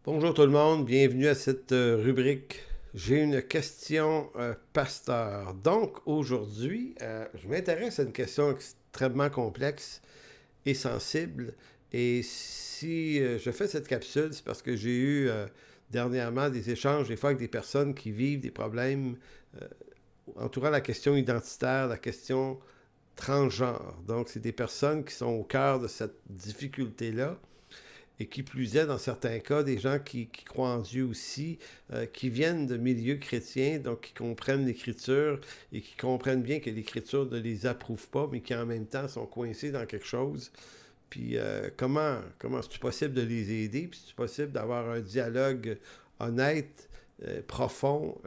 Bonjour tout le monde, bienvenue à cette rubrique. J'ai une question pasteur. Donc aujourd'hui, je m'intéresse à une question extrêmement complexe et sensible. Et si je fais cette capsule, c'est parce que j'ai eu dernièrement des échanges, des fois avec des personnes qui vivent des problèmes euh, entourant la question identitaire, la question transgenre. Donc c'est des personnes qui sont au cœur de cette difficulté-là et qui plus est, dans certains cas, des gens qui croient en Dieu aussi, qui viennent de milieux chrétiens, donc qui comprennent l'Écriture et qui comprennent bien que l'Écriture ne les approuve pas, mais qui en même temps sont coincés dans quelque chose. Puis comment c'est possible de les aider, puis c'est possible d'avoir un dialogue honnête, profond,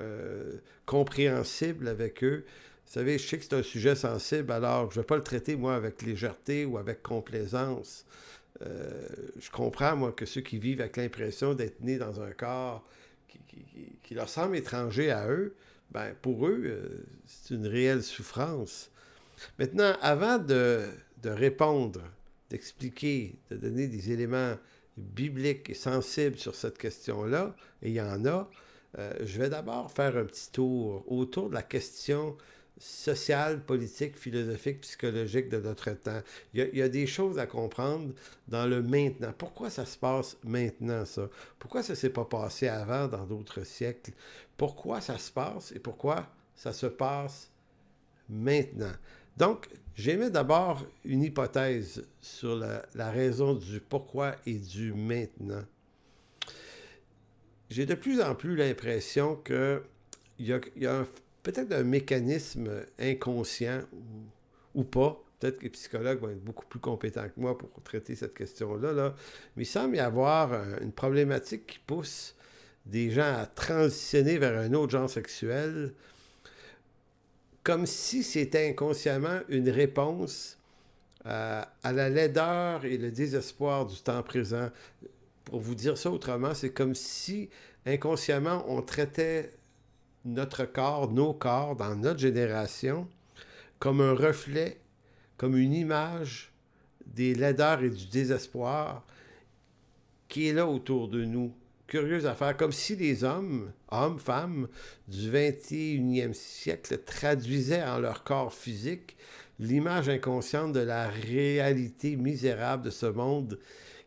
compréhensible avec eux. Vous savez, je sais que c'est un sujet sensible, alors je ne vais pas le traiter, moi, avec légèreté ou avec complaisance. Je comprends, moi, que ceux qui vivent avec l'impression d'être nés dans un corps qui leur semble étranger à eux, ben, pour eux, c'est une réelle souffrance. Maintenant, avant de répondre, d'expliquer, de donner des éléments bibliques et sensibles sur cette question-là, et il y en a, je vais d'abord faire un petit tour autour de la question sociale, politique, philosophique, psychologique de notre temps. Il y a des choses à comprendre dans le maintenant. Pourquoi ça se passe maintenant, ça? Pourquoi ça ne s'est pas passé avant, dans d'autres siècles? Pourquoi ça se passe et pourquoi ça se passe maintenant? Donc, j'émets d'abord une hypothèse sur la raison du pourquoi et du maintenant. J'ai de plus en plus l'impression qu'il y a peut-être un mécanisme inconscient ou pas. Peut-être que les psychologues vont être beaucoup plus compétents que moi pour traiter cette question-là. Là. Mais il semble y avoir une problématique qui pousse des gens à transitionner vers un autre genre sexuel, comme si c'était inconsciemment une réponse à la laideur et le désespoir du temps présent. Pour vous dire ça autrement, c'est comme si inconsciemment on traitait notre corps, nos corps, dans notre génération, comme un reflet, comme une image des laideurs et du désespoir qui est là autour de nous. Curieuse affaire, comme si les hommes, femmes du 21e siècle traduisaient en leur corps physique l'image inconsciente de la réalité misérable de ce monde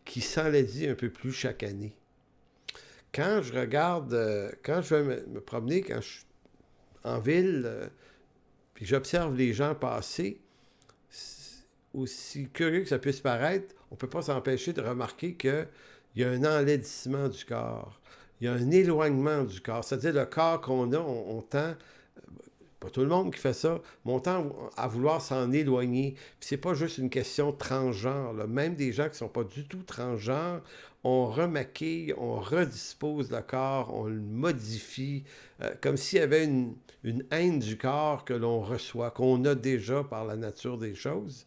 qui s'enlaidit un peu plus chaque année. Quand je regarde, quand je vais me promener, quand je suis en ville, puis j'observe les gens passer, aussi curieux que ça puisse paraître, on ne peut pas s'empêcher de remarquer qu'il y a un enlaidissement du corps. Il y a un éloignement du corps. C'est-à-dire le corps qu'on a, on tend, pas tout le monde qui fait ça, mais on tend à vouloir s'en éloigner. Puis c'est pas juste une question de transgenre. Là. Même des gens qui ne sont pas du tout transgenres, on remaquille, on redispose le corps, on le modifie, comme s'il y avait une haine du corps que l'on reçoit, qu'on a déjà par la nature des choses.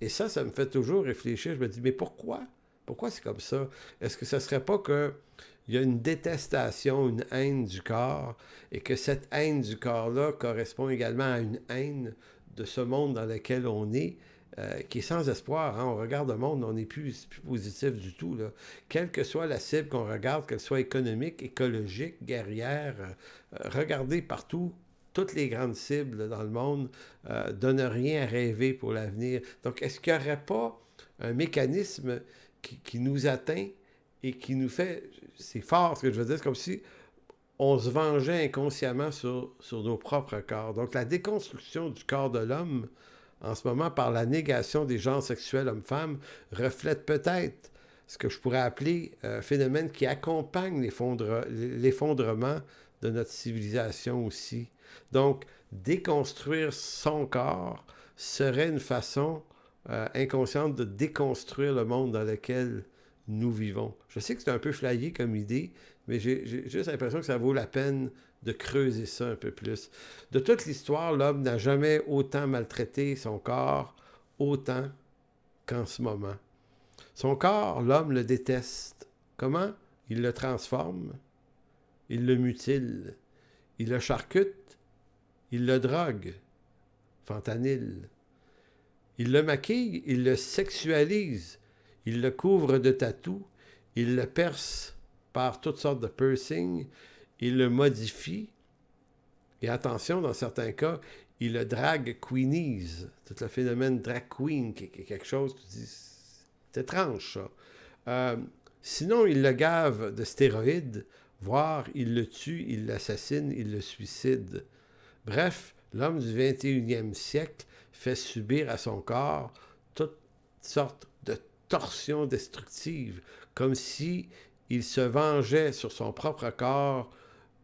Et ça me fait toujours réfléchir. Je me dis, mais pourquoi? Pourquoi c'est comme ça? Est-ce que ça ne serait pas qu'il y a une détestation, une haine du corps, et que cette haine du corps-là correspond également à une haine de ce monde dans lequel on est, qui est sans espoir. Hein? On regarde le monde, on n'est plus positif du tout. Là. Quelle que soit la cible qu'on regarde, qu'elle soit économique, écologique, guerrière, regardez partout, toutes les grandes cibles dans le monde donnent rien à rêver pour l'avenir. Donc, est-ce qu'il n'y aurait pas un mécanisme qui nous atteint et qui nous fait... C'est fort ce que je veux dire, c'est comme si on se vengeait inconsciemment sur nos propres corps. Donc, la déconstruction du corps de l'homme, en ce moment, par la négation des genres sexuels hommes-femmes, reflète peut-être ce que je pourrais appeler un phénomène qui accompagne l'effondrement de notre civilisation aussi. Donc, déconstruire son corps serait une façon inconsciente de déconstruire le monde dans lequel nous vivons. Je sais que c'est un peu flyé comme idée, mais j'ai juste l'impression que ça vaut la peine de creuser ça un peu plus. De toute l'histoire, l'homme n'a jamais autant maltraité son corps, autant qu'en ce moment. Son corps, l'homme le déteste. Comment? Il le transforme, il le mutile, il le charcute, il le drogue, fentanyl. Il le maquille, il le sexualise, il le couvre de tatous, il le perce prépare toutes sortes de piercings, il le modifie, et attention, dans certains cas, il le drag queenise. Tout le phénomène drag queen, qui est quelque chose, tu dis, c'est étrange, ça. Sinon, il le gave de stéroïdes, voire il le tue, il l'assassine, il le suicide. Bref, l'homme du 21e siècle fait subir à son corps toutes sortes de torsions destructives, comme si il se vengeait sur son propre corps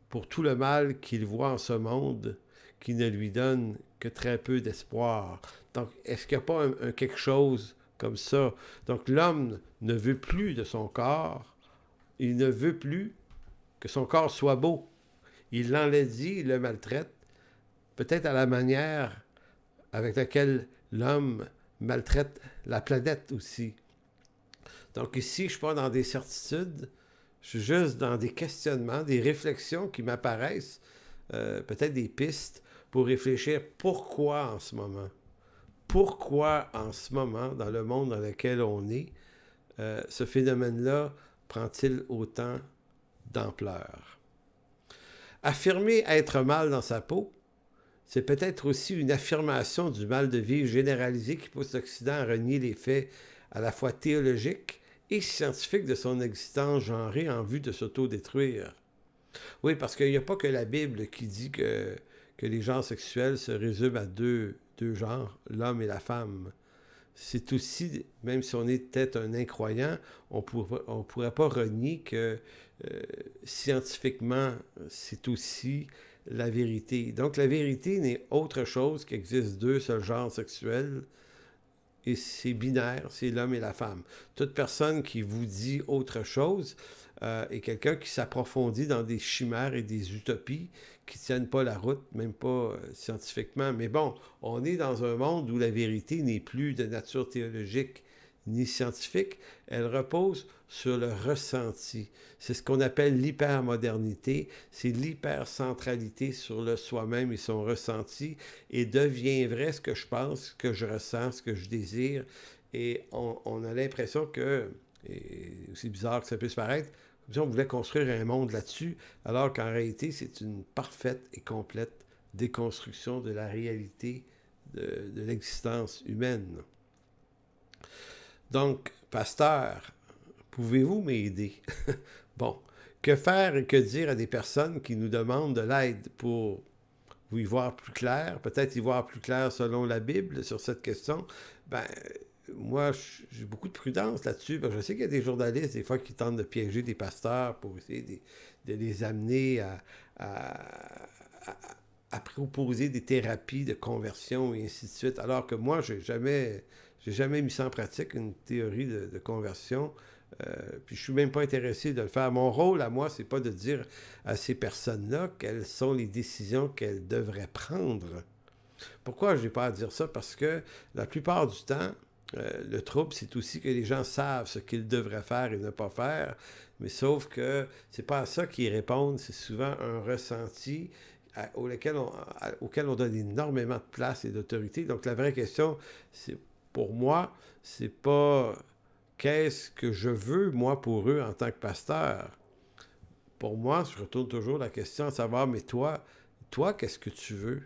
pour tout le mal qu'il voit en ce monde, qui ne lui donne que très peu d'espoir. Donc, est-ce qu'il n'y a pas quelque chose comme ça? Donc, l'homme ne veut plus de son corps, il ne veut plus que son corps soit beau. Il l'enlaidit, il le maltraite, peut-être à la manière avec laquelle l'homme maltraite la planète aussi. Donc ici, je ne suis pas dans des certitudes, je suis juste dans des questionnements, des réflexions qui m'apparaissent, peut-être des pistes pour réfléchir pourquoi en ce moment. Pourquoi en ce moment, dans le monde dans lequel on est, ce phénomène-là prend-il autant d'ampleur? Affirmer être mal dans sa peau, c'est peut-être aussi une affirmation du mal de vivre généralisé qui pousse l'Occident à renier les faits à la fois théologiques et scientifiques de son existence genrée en vue de s'autodétruire. Oui, parce qu'il n'y a pas que la Bible qui dit que les genres sexuels se résument à deux genres, l'homme et la femme. C'est aussi, même si on était un incroyant, on pourrait pas renier que scientifiquement, c'est aussi la vérité. Donc la vérité n'est autre chose qu'existe deux seuls genres sexuels, et c'est binaire, c'est l'homme et la femme. Toute personne qui vous dit autre chose est quelqu'un qui s'approfondit dans des chimères et des utopies qui ne tiennent pas la route, même pas scientifiquement. Mais bon, on est dans un monde où la vérité n'est plus de nature théologique ni scientifique, elle repose sur le ressenti. C'est ce qu'on appelle l'hypermodernité, c'est l'hypercentralité sur le soi-même et son ressenti, et devient vrai ce que je pense, ce que je ressens, ce que je désire, et on a l'impression que, et aussi bizarre que ça puisse paraître, comme si on voulait construire un monde là-dessus, alors qu'en réalité, c'est une parfaite et complète déconstruction de la réalité de l'existence humaine. Donc, pasteur, pouvez-vous m'aider? Bon, que faire et que dire à des personnes qui nous demandent de l'aide pour y voir plus clair, peut-être y voir plus clair selon la Bible sur cette question? Ben, moi, j'ai beaucoup de prudence là-dessus. Je sais qu'il y a des journalistes, des fois, qui tentent de piéger des pasteurs pour essayer de les amener à proposer des thérapies de conversion et ainsi de suite, alors que moi, j'ai jamais mis ça en pratique, une théorie de conversion. Puis je suis même pas intéressé de le faire. Mon rôle à moi, c'est pas de dire à ces personnes-là quelles sont les décisions qu'elles devraient prendre. Pourquoi je n'ai pas à dire ça? Parce que la plupart du temps, le trouble, c'est aussi que les gens savent ce qu'ils devraient faire et ne pas faire, mais sauf que c'est pas à ça qu'ils répondent, c'est souvent un ressenti auquel on donne énormément de place et d'autorité. Donc la vraie question, c'est pour moi, c'est pas qu'est-ce que je veux, moi, pour eux en tant que pasteur. Pour moi, je retourne toujours la question à savoir, mais toi, qu'est-ce que tu veux?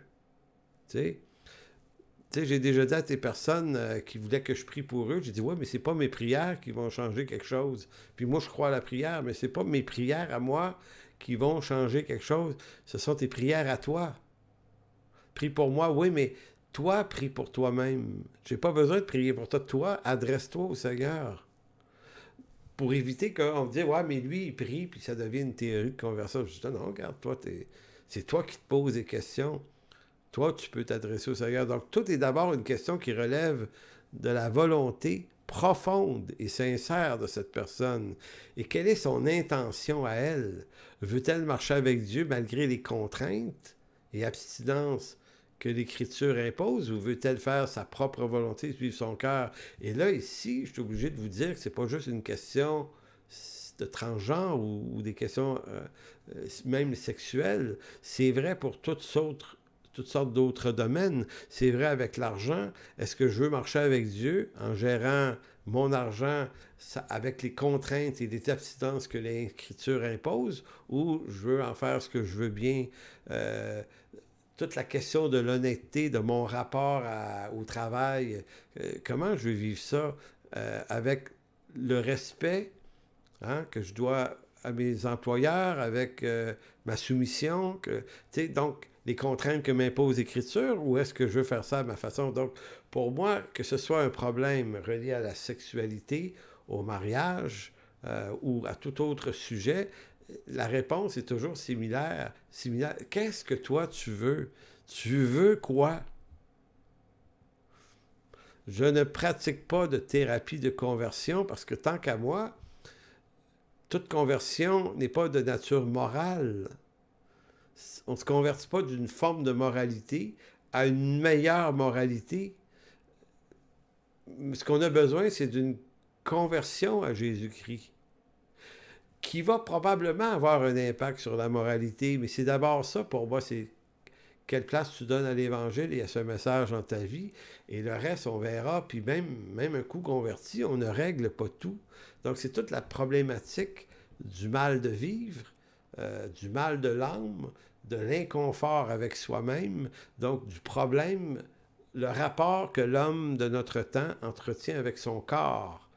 Tu sais, j'ai déjà dit à des personnes qui voulaient que je prie pour eux, j'ai dit, ouais, mais c'est pas mes prières qui vont changer quelque chose. Puis moi, je crois à la prière, mais c'est pas mes prières à moi qui vont changer quelque chose. Ce sont tes prières à toi. Prie pour moi, oui, mais toi, prie pour toi-même. J'ai pas besoin de prier pour toi. Toi, adresse-toi au Seigneur. Pour éviter qu'on me dise, ouais, mais lui, il prie, puis ça devient une théorie de conversion. Je dis, non, regarde, toi, c'est toi qui te poses des questions. Toi, tu peux t'adresser au Seigneur. Donc, tout est d'abord une question qui relève de la volonté profonde et sincère de cette personne. Et quelle est son intention à elle? Veut-elle marcher avec Dieu malgré les contraintes et abstinences que l'Écriture impose, ou veut-elle faire sa propre volonté, suivre son cœur? Et là, ici, je suis obligé de vous dire que c'est pas juste une question de transgenre ou des questions même sexuelles. C'est vrai pour toutes toutes sortes d'autres domaines. C'est vrai avec l'argent. Est-ce que je veux marcher avec Dieu en gérant mon argent avec les contraintes et les abstinences que l'Écriture impose, ou je veux en faire ce que je veux bien? Toute la question de l'honnêteté, de mon rapport au travail, comment je veux vivre ça avec le respect que je dois à mes employeurs, avec ma soumission, donc les contraintes que m'impose l'Écriture, ou est-ce que je veux faire ça à ma façon? Donc, pour moi, que ce soit un problème relié à la sexualité, au mariage ou à tout autre sujet, la réponse est toujours similaire. Qu'est-ce que toi tu veux? Tu veux quoi? Je ne pratique pas de thérapie de conversion parce que tant qu'à moi, toute conversion n'est pas de nature morale. On ne se convertit pas d'une forme de moralité à une meilleure moralité. Ce qu'on a besoin, c'est d'une conversion à Jésus-Christ, qui va probablement avoir un impact sur la moralité, mais c'est d'abord ça, pour moi, c'est quelle place tu donnes à l'Évangile et à ce message dans ta vie, et le reste, on verra, puis même un coup converti, on ne règle pas tout. Donc, c'est toute la problématique du mal de vivre, du mal de l'âme, de l'inconfort avec soi-même, donc du problème, le rapport que l'homme de notre temps entretient avec son corps.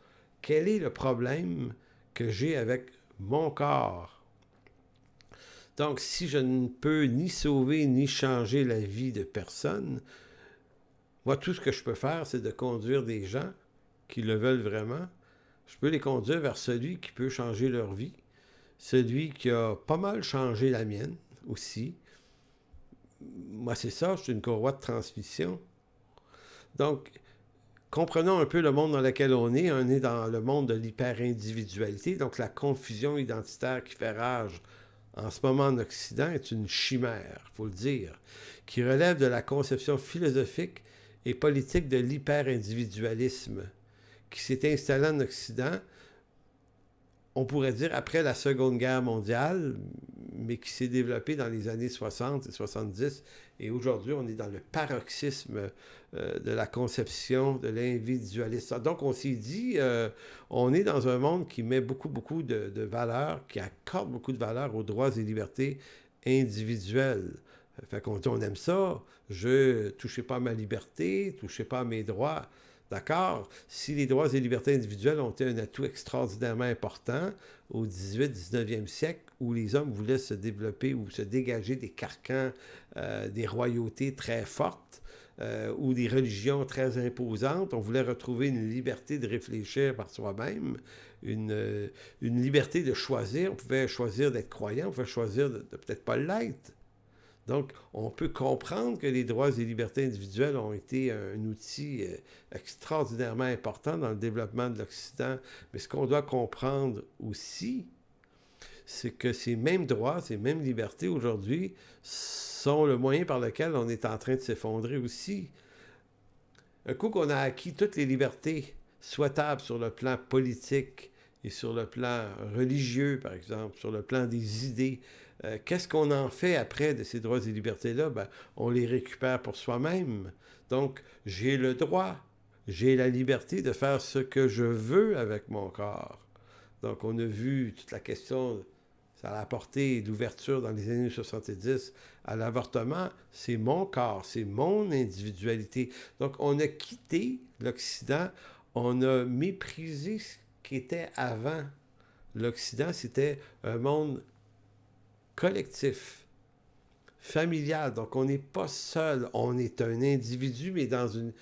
Quel est le problème que j'ai avec mon corps? Donc, si je ne peux ni sauver ni changer la vie de personne, moi, tout ce que je peux faire, c'est de conduire des gens qui le veulent vraiment. Je peux les conduire vers celui qui peut changer leur vie, celui qui a pas mal changé la mienne aussi. Moi, c'est ça, je suis une courroie de transmission. Donc, comprenons un peu le monde dans lequel on est. On est dans le monde de l'hyper-individualité, donc la confusion identitaire qui fait rage en ce moment en Occident est une chimère, il faut le dire, qui relève de la conception philosophique et politique de l'hyper-individualisme qui s'est installé en Occident, on pourrait dire après la Seconde Guerre mondiale, mais qui s'est développé dans les années 60 et 70. Et aujourd'hui, on est dans le paroxysme de la conception de l'individualisme. Donc, on s'est dit, on est dans un monde qui met beaucoup de valeur, qui accorde beaucoup de valeur aux droits et libertés individuelles. Fait qu'on dit, on aime ça, touchez pas à ma liberté, touchez pas à mes droits. D'accord? Si les droits et libertés individuelles ont été un atout extraordinairement important au 18-19e siècle, où les hommes voulaient se développer ou se dégager des carcans des royautés très fortes ou des religions très imposantes, on voulait retrouver une liberté de réfléchir par soi-même, une liberté de choisir. On pouvait choisir d'être croyant, on pouvait choisir de peut-être pas l'être. Donc, on peut comprendre que les droits et libertés individuelles ont été un outil extraordinairement important dans le développement de l'Occident. Mais ce qu'on doit comprendre aussi, c'est que ces mêmes droits, ces mêmes libertés aujourd'hui sont le moyen par lequel on est en train de s'effondrer aussi. Un coup qu'on a acquis toutes les libertés souhaitables sur le plan politique et sur le plan religieux, par exemple, sur le plan des idées, qu'est-ce qu'on en fait après de ces droits et libertés-là? Ben, on les récupère pour soi-même. Donc, j'ai le droit, j'ai la liberté de faire ce que je veux avec mon corps. Donc, on a vu toute la question, ça a apporté l'ouverture dans les années 70 à l'avortement. C'est mon corps, c'est mon individualité. Donc, on a quitté l'Occident, on a méprisé ce qui était avant. L'Occident, c'était un monde collectif, familial. Donc, on n'est pas seul. On est un individu, mais dans une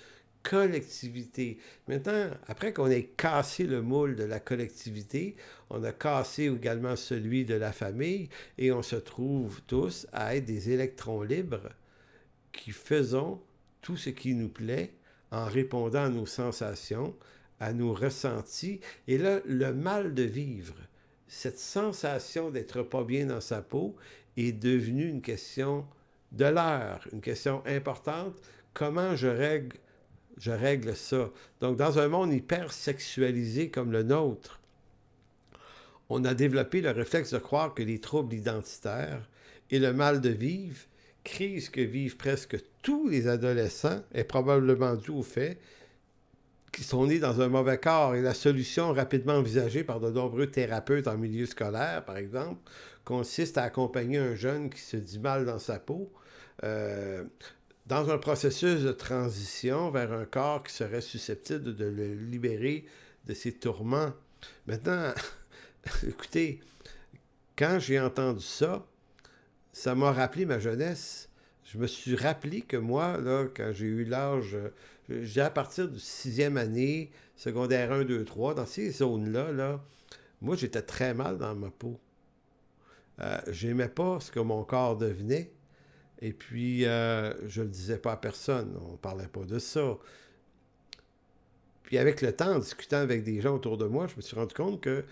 collectivité. Maintenant, après qu'on ait cassé le moule de la collectivité, on a cassé également celui de la famille et on se trouve tous à être des électrons libres qui faisons tout ce qui nous plaît en répondant à nos sensations, à nos ressentis. Et là, le mal de vivre, cette sensation d'être pas bien dans sa peau est devenue une question de l'heure, une question importante. Comment je règle ça? Donc, dans un monde hyper sexualisé comme le nôtre, on a développé le réflexe de croire que les troubles identitaires et le mal de vivre crise que vivent presque tous les adolescents est probablement due au fait qu'ils sont nés dans un mauvais corps. Et la solution rapidement envisagée par de nombreux thérapeutes en milieu scolaire, par exemple, consiste à accompagner un jeune qui se dit mal dans sa peau euh, dans un processus de transition vers un corps qui serait susceptible de le libérer de ses tourments. Maintenant, écoutez, quand j'ai entendu ça, ça m'a rappelé ma jeunesse. Je me suis rappelé que moi, là, quand j'ai eu l'âge, j'ai à partir de 6e année, secondaire 1, 2, 3, dans ces zones-là, là, moi, j'étais très mal dans ma peau. J'aimais pas ce que mon corps devenait. Et puis, je le disais pas à personne. On parlait pas de ça. Puis avec le temps, en discutant avec des gens autour de moi, je me suis rendu compte que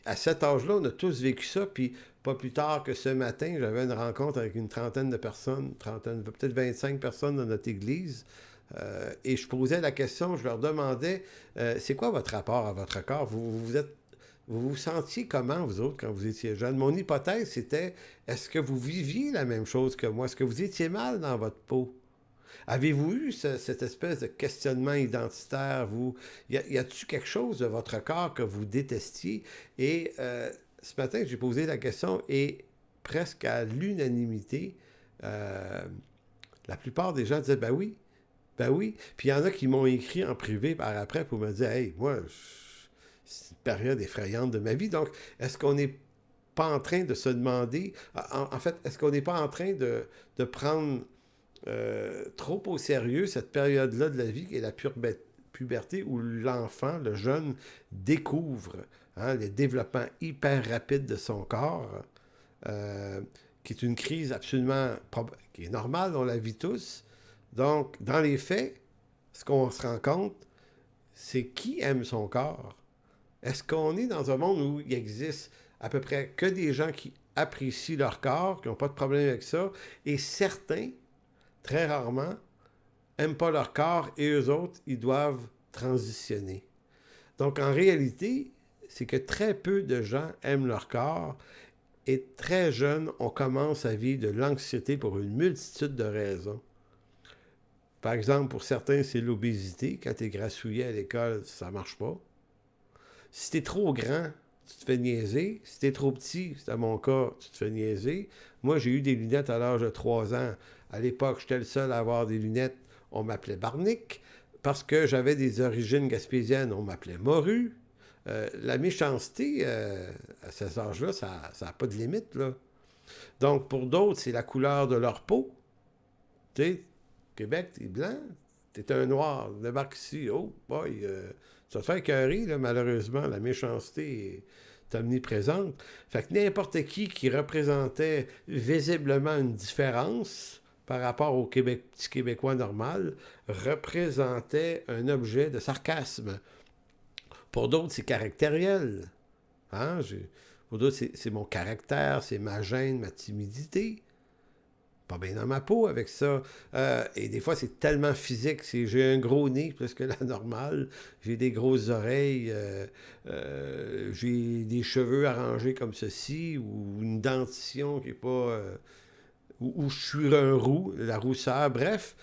à cet âge-là, on a tous vécu ça. Puis pas plus tard que ce matin, j'avais une rencontre avec une trentaine de personnes, peut-être 25 personnes dans notre église. Et je posais la question, je leur demandais, c'est quoi votre rapport à votre corps? Vous vous sentiez comment, vous autres, quand vous étiez jeune? Mon hypothèse, c'était, est-ce que vous viviez la même chose que moi? Est-ce que vous étiez mal dans votre peau? Avez-vous eu cette espèce de questionnement identitaire, vous? Y a-t-il quelque chose de votre corps que vous détestiez? Et ce matin, j'ai posé la question et presque à l'unanimité, la plupart des gens disaient, ben oui, ben oui. Puis il y en a qui m'ont écrit en privé par après pour me dire, hey, moi, c'est une période effrayante de ma vie. Donc, est-ce qu'on n'est pas en train de se demander, en fait, est-ce qu'on n'est pas en train de prendre trop au sérieux cette période-là de la vie qui est la puberté où l'enfant, le jeune, découvre le développement hyper rapide de son corps, qui est une crise absolument qui est normale, on la vit tous. Donc, dans les faits, ce qu'on se rend compte, c'est qui aime son corps. Est-ce qu'on est dans un monde où il existe à peu près que des gens qui apprécient leur corps, qui n'ont pas de problème avec ça, et certains, très rarement, n'aiment pas leur corps et eux autres, ils doivent transitionner. Donc, en réalité, c'est que très peu de gens aiment leur corps et très jeunes, on commence à vivre de l'anxiété pour une multitude de raisons. Par exemple, pour certains, c'est l'obésité. Quand tu es grassouillet à l'école, ça ne marche pas. Si tu es trop grand, tu te fais niaiser. Si tu es trop petit, c'est à mon cas, tu te fais niaiser. Moi, j'ai eu des lunettes à l'âge de 3 ans. À l'époque, j'étais le seul à avoir des lunettes. On m'appelait Barnick. Parce que j'avais des origines gaspésiennes, on m'appelait Morue. La méchanceté, à cet âge-là, ça n'a pas de limite, là. Donc, pour d'autres, c'est la couleur de leur peau. Tu sais, Québec, t'es blanc, t'es un noir, débarque ici, oh boy, ça te fait écœurer, là, malheureusement, la méchanceté est omniprésente. Fait que n'importe qui représentait visiblement une différence par rapport au petit Québécois normal, représentait un objet de sarcasme. Pour d'autres, c'est caractériel. Hein? Pour d'autres, c'est mon caractère, c'est ma gêne, ma timidité. Pas bien dans ma peau avec ça. Et des fois, c'est tellement physique. J'ai un gros nez plus que la normale. J'ai des grosses oreilles. J'ai des cheveux arrangés comme ceci. Ou une dentition qui n'est pas... ou je suis un roux, la rousseur. Bref,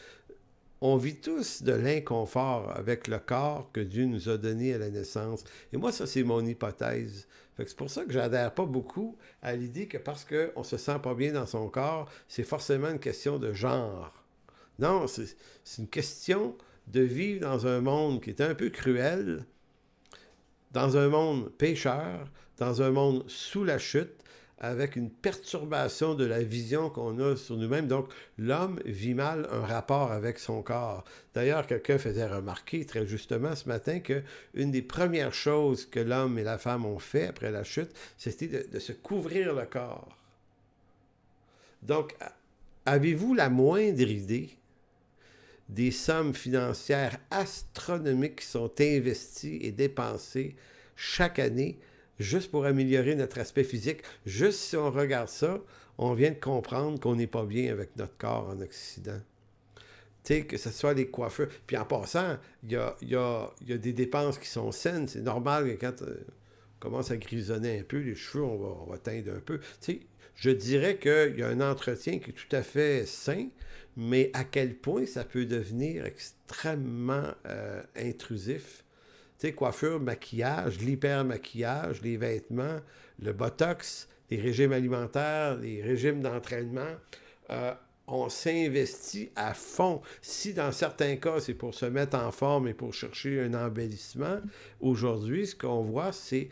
on vit tous de l'inconfort avec le corps que Dieu nous a donné à la naissance. Et moi, ça, c'est mon hypothèse. C'est pour ça que j'adhère pas beaucoup à l'idée que parce qu'on se sent pas bien dans son corps, c'est forcément une question de genre. Non, c'est une question de vivre dans un monde qui est un peu cruel, dans un monde pécheur, dans un monde sous la chute, avec une perturbation de la vision qu'on a sur nous-mêmes. Donc, l'homme vit mal un rapport avec son corps. D'ailleurs, quelqu'un faisait remarquer très justement ce matin qu'une des premières choses que l'homme et la femme ont fait après la chute, c'était de se couvrir le corps. Donc, avez-vous la moindre idée des sommes financières astronomiques qui sont investies et dépensées chaque année juste pour améliorer notre aspect physique? Juste si on regarde ça, on vient de comprendre qu'on n'est pas bien avec notre corps en Occident. Tu sais, que ce soit les coiffeurs. Puis en passant, il y a des dépenses qui sont saines. C'est normal que quand on commence à grisonner un peu, les cheveux, on va teindre un peu. Tu sais, Je dirais qu'il y a un entretien qui est tout à fait sain, mais à quel point ça peut devenir extrêmement intrusif. Tu sais, coiffure, maquillage, l'hyper-maquillage, les vêtements, le botox, les régimes alimentaires, les régimes d'entraînement. Euh, on s'investit à fond. Si dans certains cas, c'est pour se mettre en forme et pour chercher un embellissement, aujourd'hui, ce qu'on voit, c'est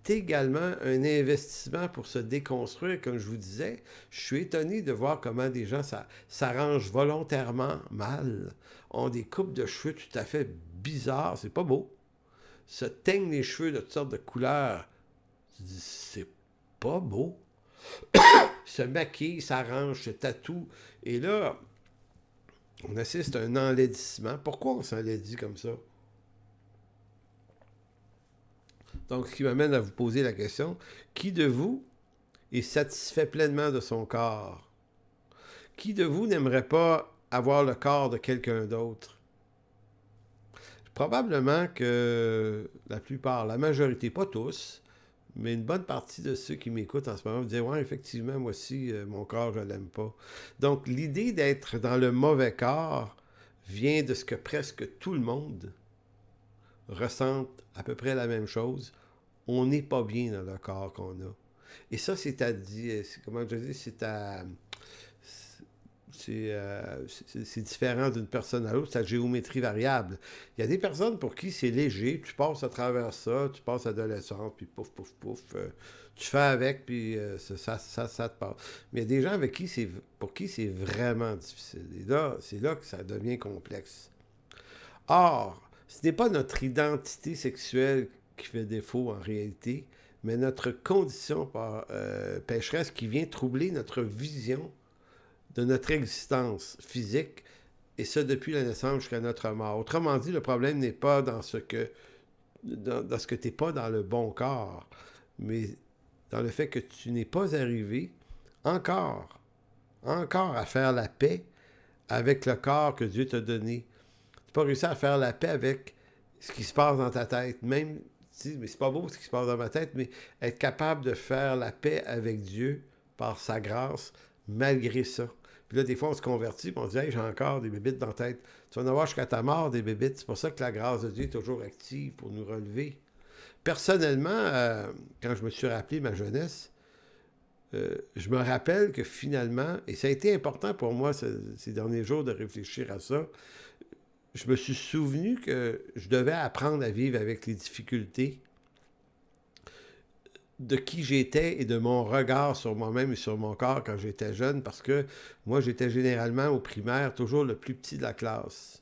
également un investissement pour se déconstruire. Comme je vous disais, je suis étonné de voir comment des gens s'arrangent volontairement mal, ont des coupes de cheveux tout à fait bizarres, c'est pas beau, se teignent les cheveux de toutes sortes de couleurs. C'est pas beau. Se maquille, s'arrange, se tatoue. Et là, on assiste à un enlaidissement. Pourquoi on s'enlaidit comme ça? Donc, ce qui m'amène à vous poser la question, qui de vous est satisfait pleinement de son corps? Qui de vous n'aimerait pas avoir le corps de quelqu'un d'autre? Probablement que la plupart, la majorité, pas tous, mais une bonne partie de ceux qui m'écoutent en ce moment me disent « Ouais, effectivement, moi aussi, mon corps, je l'aime pas. » Donc, l'idée d'être dans le mauvais corps vient de ce que presque tout le monde ressente à peu près la même chose. On n'est pas bien dans le corps qu'on a. Et ça, comment je dis, c'est différent d'une personne à l'autre, c'est la géométrie variable. Il y a des personnes pour qui c'est léger, tu passes à travers ça, tu passes adolescente, puis pouf, pouf, pouf, tu fais avec, puis ça te passe. Mais il y a des gens pour qui c'est vraiment difficile. Et là, c'est là que ça devient complexe. Or, ce n'est pas notre identité sexuelle qui fait défaut en réalité, mais notre condition pécheresse qui vient troubler notre vision de notre existence physique, et ça depuis la naissance jusqu'à notre mort. Autrement dit, le problème n'est pas dans ce que tu n'es pas dans le bon corps, mais dans le fait que tu n'es pas arrivé encore à faire la paix avec le corps que Dieu t'a donné. Tu n'as pas réussi à faire la paix avec ce qui se passe dans ta tête, même si, mais c'est pas beau ce qui se passe dans ma tête, mais être capable de faire la paix avec Dieu par sa grâce, malgré ça. Puis là, des fois, on se convertit, puis on dit « Hey, j'ai encore des bébites dans la tête. » Tu vas en avoir jusqu'à ta mort, des bébites. C'est pour ça que la grâce de Dieu est toujours active pour nous relever. Personnellement, quand je me suis rappelé ma jeunesse, je me rappelle que finalement, et ça a été important pour moi ces derniers jours de réfléchir à ça, je me suis souvenu que je devais apprendre à vivre avec les difficultés de qui j'étais et de mon regard sur moi-même et sur mon corps quand j'étais jeune, parce que moi, j'étais généralement au primaire toujours le plus petit de la classe.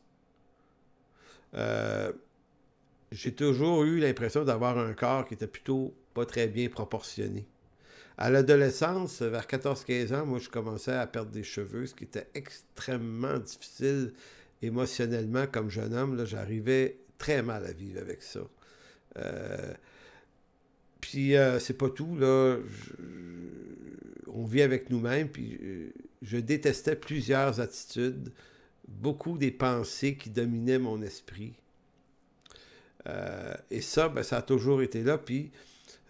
J'ai toujours eu l'impression d'avoir un corps qui était plutôt pas très bien proportionné. À l'adolescence, vers 14-15 ans, moi, je commençais à perdre des cheveux, ce qui était extrêmement difficile émotionnellement comme jeune homme. Là, j'arrivais très mal à vivre avec ça. Puis c'est pas tout, là. On vit avec nous-mêmes, puis je détestais plusieurs attitudes, beaucoup des pensées qui dominaient mon esprit. Et ça, ben, ça a toujours été là, puis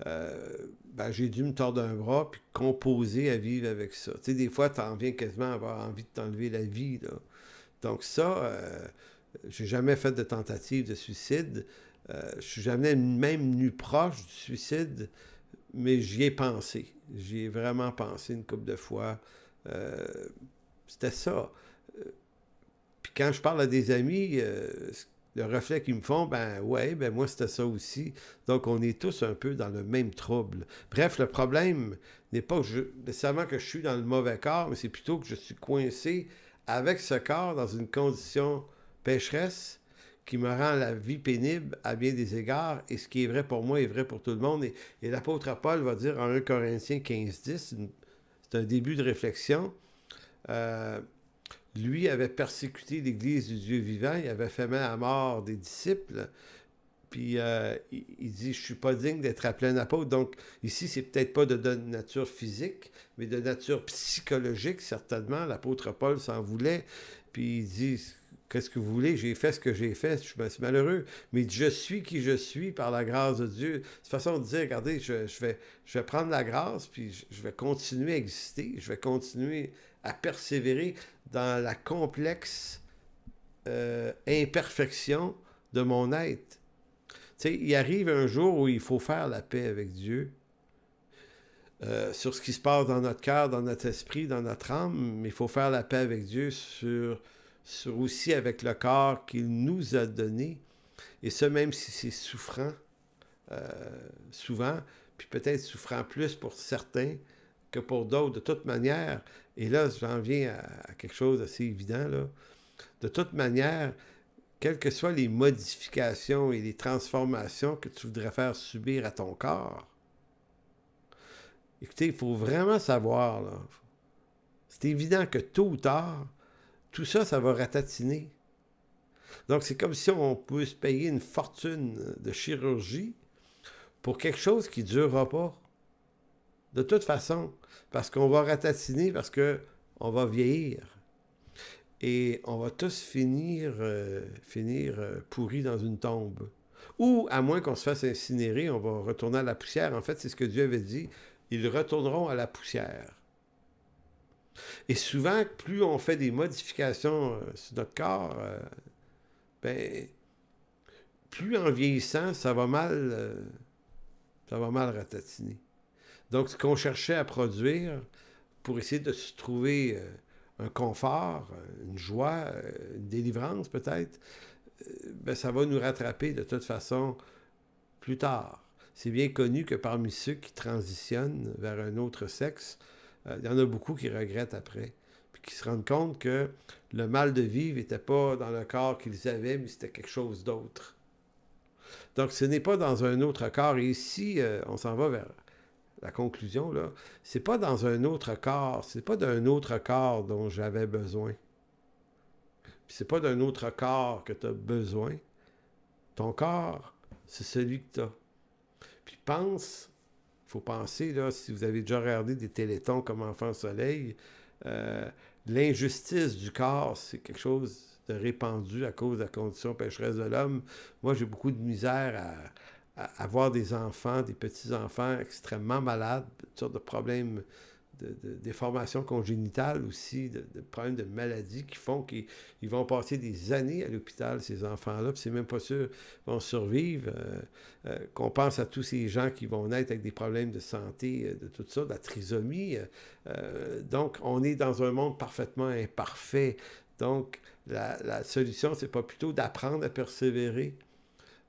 ben, j'ai dû me tordre un bras, puis composer à vivre avec ça. Tu sais, des fois, t'en viens quasiment à avoir envie de t'enlever la vie, là. Donc ça, j'ai jamais fait de tentative de suicide. Je suis jamais même venu proche du suicide, mais j'y ai pensé. J'y ai vraiment pensé une couple de fois. C'était ça. Puis quand je parle à des amis, le reflet qu'ils me font, ben ouais, ben moi c'était ça aussi. Donc on est tous un peu dans le même trouble. Bref, le problème n'est pas nécessairement que je suis dans le mauvais corps, mais c'est plutôt que je suis coincé avec ce corps dans une condition pécheresse qui me rend la vie pénible à bien des égards, et ce qui est vrai pour moi est vrai pour tout le monde. Et l'apôtre Paul va dire en 1 Corinthiens 15-10, c'est un début de réflexion, lui avait persécuté l'Église du Dieu vivant, il avait fait mal à mort des disciples, puis il dit « Je ne suis pas digne d'être appelé un apôtre ». Donc ici, c'est peut-être pas de nature physique, mais de nature psychologique, certainement. L'apôtre Paul s'en voulait, puis il dit qu'est-ce que vous voulez, j'ai fait ce que j'ai fait, je suis malheureux. Mais il dit, je suis qui je suis par la grâce de Dieu. C'est une façon de dire, regardez, je vais prendre la grâce, puis je vais continuer à exister, je vais continuer à persévérer dans la complexe imperfection de mon être. Tu sais, il arrive un jour où il faut faire la paix avec Dieu sur ce qui se passe dans notre cœur, dans notre esprit, dans notre âme, mais il faut faire la paix avec Dieu sur aussi avec le corps qu'il nous a donné, et ce même si c'est souffrant, souvent, puis peut-être souffrant plus pour certains que pour d'autres, de toute manière, et là j'en viens à quelque chose d'assez évident, là. De toute manière, quelles que soient les modifications et les transformations que tu voudrais faire subir à ton corps, écoutez, il faut vraiment savoir, là, c'est évident que tôt ou tard, tout ça, ça va ratatiner. Donc, c'est comme si on pouvait se payer une fortune de chirurgie pour quelque chose qui ne durera pas. De toute façon, parce qu'on va ratatiner, parce qu'on va vieillir. Et on va tous finir pourris dans une tombe. Ou, à moins qu'on se fasse incinérer, on va retourner à la poussière. En fait, c'est ce que Dieu avait dit. Ils retourneront à la poussière. Et souvent, plus on fait des modifications sur notre corps, ben, plus en vieillissant, ça va mal ratatiner. Donc, ce qu'on cherchait à produire pour essayer de se trouver un confort, une joie, une délivrance peut-être, ben, ça va nous rattraper de toute façon plus tard. C'est bien connu que parmi ceux qui transitionnent vers un autre sexe, il y en a beaucoup qui regrettent après, puis qui se rendent compte que le mal de vivre n'était pas dans le corps qu'ils avaient, mais c'était quelque chose d'autre. Donc, ce n'est pas dans un autre corps. Et ici, on s'en va vers la conclusion, là. C'est pas dans un autre corps, c'est pas d'un autre corps dont j'avais besoin. Puis c'est pas d'un autre corps que tu as besoin. Ton corps, c'est celui que tu as. Puis pense, il faut penser, là, si vous avez déjà regardé des télétons comme Enfant Soleil, l'injustice du corps, c'est quelque chose de répandu à cause de la condition pécheresse de l'homme. Moi, j'ai beaucoup de misère à voir des enfants, des petits-enfants extrêmement malades, toutes sortes de problèmes, de déformations congénitales aussi, de problèmes de maladies qui font qu'ils vont passer des années à l'hôpital, ces enfants-là, puis c'est même pas sûr qu'ils vont survivre. Qu'on pense à tous ces gens qui vont naître avec des problèmes de santé, de tout ça, de la trisomie. Donc, on est dans un monde parfaitement imparfait. Donc, la solution, c'est pas plutôt d'apprendre à persévérer.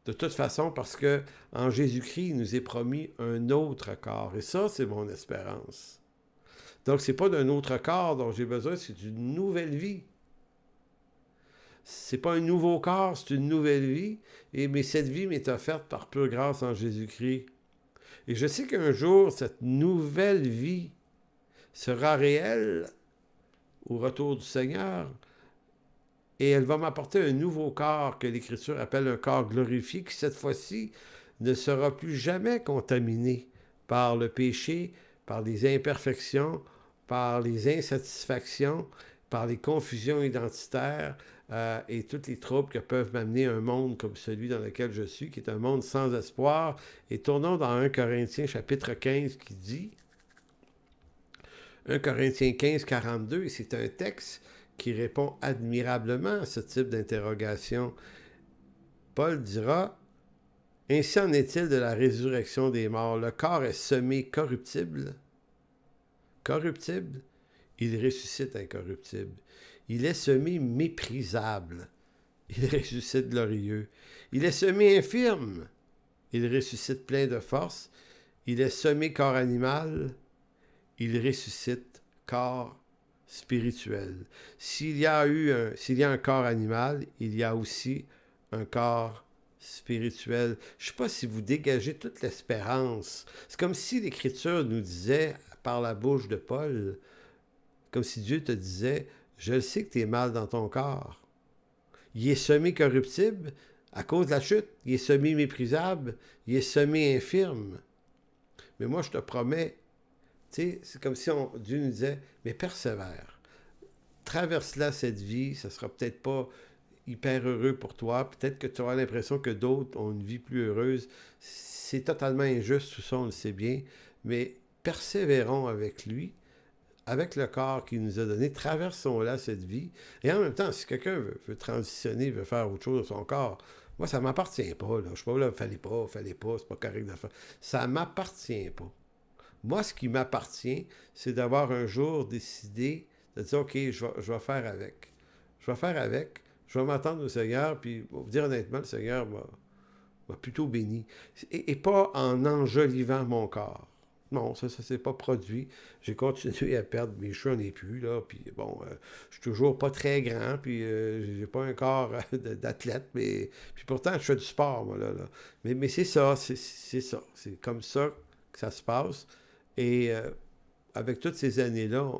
De toute façon, parce que en Jésus-Christ, il nous est promis un autre corps. Et ça, c'est mon espérance. Donc, c'est pas d'un autre corps dont j'ai besoin, c'est d'une nouvelle vie. C'est pas un nouveau corps, c'est une nouvelle vie. Mais cette vie m'est offerte par pure grâce en Jésus-Christ. Et je sais qu'un jour, cette nouvelle vie sera réelle au retour du Seigneur. Et elle va m'apporter un nouveau corps que l'Écriture appelle un corps glorifié, qui cette fois-ci ne sera plus jamais contaminé par le péché, par les imperfections, par les insatisfactions, par les confusions identitaires et tous les troubles que peuvent m'amener un monde comme celui dans lequel je suis, qui est un monde sans espoir. Et tournons dans 1 Corinthiens chapitre 15 qui dit, 1 Corinthiens 15, 42, et c'est un texte qui répond admirablement à ce type d'interrogation. Paul dira, « Ainsi en est-il de la résurrection des morts. Le corps est semé corruptible. Corruptible, il ressuscite incorruptible. Il est semé méprisable. Il ressuscite glorieux. Il est semé infirme. Il ressuscite plein de force. Il est semé corps animal. Il ressuscite corps spirituel. S'il y a un corps animal, il y a aussi un corps spirituel. Je ne sais pas si vous dégagez toute l'espérance. C'est comme si l'Écriture nous disait, par la bouche de Paul, comme si Dieu te disait, « Je le sais que tu es mal dans ton corps. Il est semé corruptible à cause de la chute. Il est semé méprisable. Il est semé infirme. Mais moi, je te promets, tu sais, c'est comme si Dieu nous disait, mais persévère. Traverse-la cette vie, ça sera peut-être pas hyper heureux pour toi. Peut-être que tu auras l'impression que d'autres ont une vie plus heureuse. C'est totalement injuste, tout ça, on le sait bien. Mais persévérons avec lui, avec le corps qu'il nous a donné, traversons-la, cette vie. Et en même temps, si quelqu'un veut transitionner, veut faire autre chose de son corps, moi, ça ne m'appartient pas. Là. Je ne suis pas là, fallait pas, c'est pas correct de faire. Ça ne m'appartient pas. Moi, ce qui m'appartient, c'est d'avoir un jour décidé de dire, OK, je vais faire avec. Je vais faire avec. Je vais m'attendre au Seigneur, puis pour vous dire honnêtement, le Seigneur m'a plutôt béni. Et pas en enjolivant mon corps. Non, ça s'est pas produit. J'ai continué à perdre mes cheveux, j'en ai plus, là. Puis bon, je suis toujours pas très grand, puis j'ai pas un corps d'athlète, mais puis pourtant, je fais du sport, moi, là. Mais c'est ça, c'est ça. C'est comme ça que ça se passe. Et avec toutes ces années-là,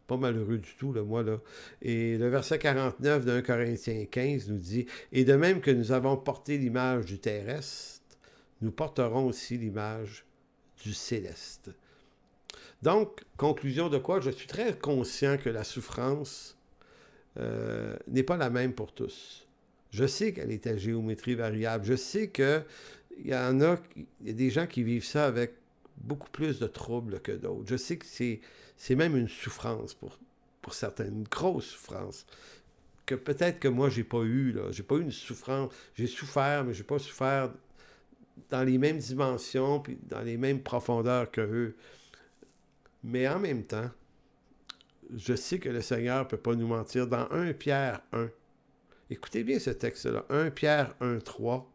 pas malheureux du tout, là, moi, là. Et le verset 49 d'un Corinthiens 15 nous dit, « Et de même que nous avons porté l'image du terrestre, nous porterons aussi l'image du céleste. » Donc, conclusion de quoi? Je suis très conscient que la souffrance n'est pas la même pour tous. Je sais qu'elle est à géométrie variable. Je sais qu'il y a des gens qui vivent ça avec beaucoup plus de troubles que d'autres. Je sais que c'est même une souffrance pour certains, une grosse souffrance, que peut-être que moi, j'ai pas eu, là. J'ai pas eu une souffrance. J'ai souffert, mais j'ai pas souffert dans les mêmes dimensions, puis dans les mêmes profondeurs que eux. Mais en même temps, je sais que le Seigneur ne peut pas nous mentir. Dans 1 Pierre 1, écoutez bien ce texte-là, 1 Pierre 1, 3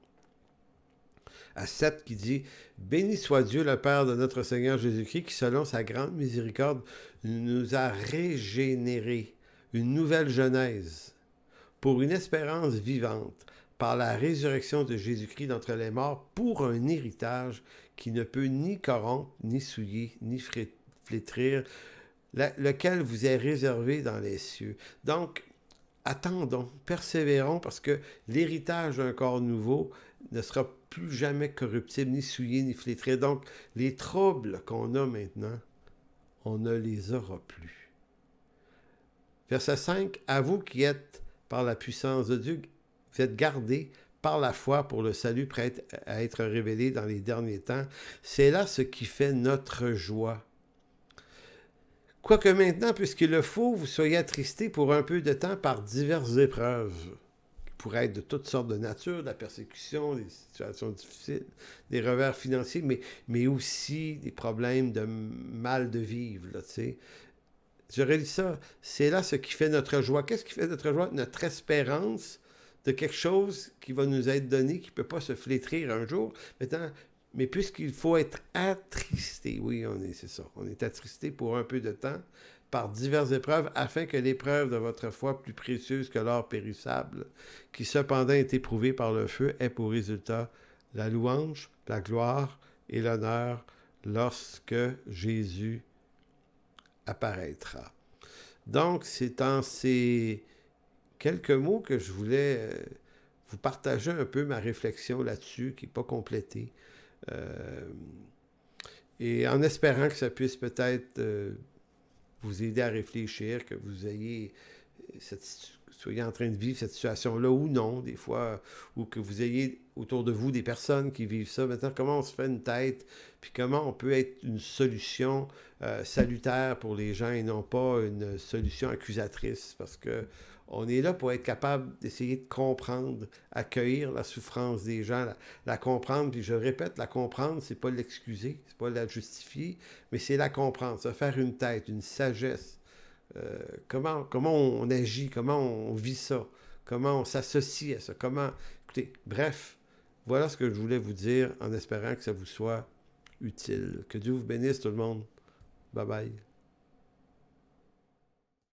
à 7 qui dit « Béni soit Dieu le Père de notre Seigneur Jésus-Christ qui, selon sa grande miséricorde, nous a régénérés une nouvelle genèse pour une espérance vivante par la résurrection de Jésus-Christ d'entre les morts pour un héritage qui ne peut ni corrompre, ni souiller, ni flétrir, lequel vous est réservé dans les cieux. » Donc, attendons, persévérons, parce que l'héritage d'un corps nouveau ne sera plus jamais corruptible, ni souillé, ni flétré. Donc, les troubles qu'on a maintenant, on ne les aura plus. Verset 5, « À vous qui êtes, par la puissance de Dieu, vous êtes gardés par la foi pour le salut prêt à être révélé dans les derniers temps. C'est là ce qui fait notre joie. Quoique maintenant, puisqu'il le faut, vous soyez attristés pour un peu de temps par diverses épreuves, qui pourraient être de toutes sortes de nature, de la persécution, des situations difficiles, des revers financiers, mais aussi des problèmes de mal de vivre, là, tu sais. Je relis ça. C'est là ce qui fait notre joie. Qu'est-ce qui fait notre joie? Notre espérance de quelque chose qui va nous être donné, qui ne peut pas se flétrir un jour. Maintenant, mais puisqu'il faut être attristé, oui, c'est ça, on est attristé pour un peu de temps par diverses épreuves, afin que l'épreuve de votre foi, plus précieuse que l'or périssable, qui cependant est éprouvée par le feu, ait pour résultat la louange, la gloire et l'honneur lorsque Jésus apparaîtra. Donc, c'est en ces quelques mots que je voulais vous partager un peu ma réflexion là-dessus, qui n'est pas complétée. Et en espérant que ça puisse peut-être vous aider à réfléchir, que vous soyez en train de vivre cette situation-là ou non, des fois, ou que vous ayez autour de vous des personnes qui vivent ça. Maintenant, comment on se fait une tête, puis comment on peut être une solution salutaire pour les gens et non pas une solution accusatrice, parce que on est là pour être capable d'essayer de comprendre, accueillir la souffrance des gens, la comprendre. Puis je répète, la comprendre, c'est pas l'excuser, c'est pas la justifier, mais c'est la comprendre, se faire une tête, une sagesse. Comment on agit, comment on vit ça, comment on s'associe à ça, Écoutez, bref, voilà ce que je voulais vous dire en espérant que ça vous soit utile. Que Dieu vous bénisse tout le monde. Bye bye.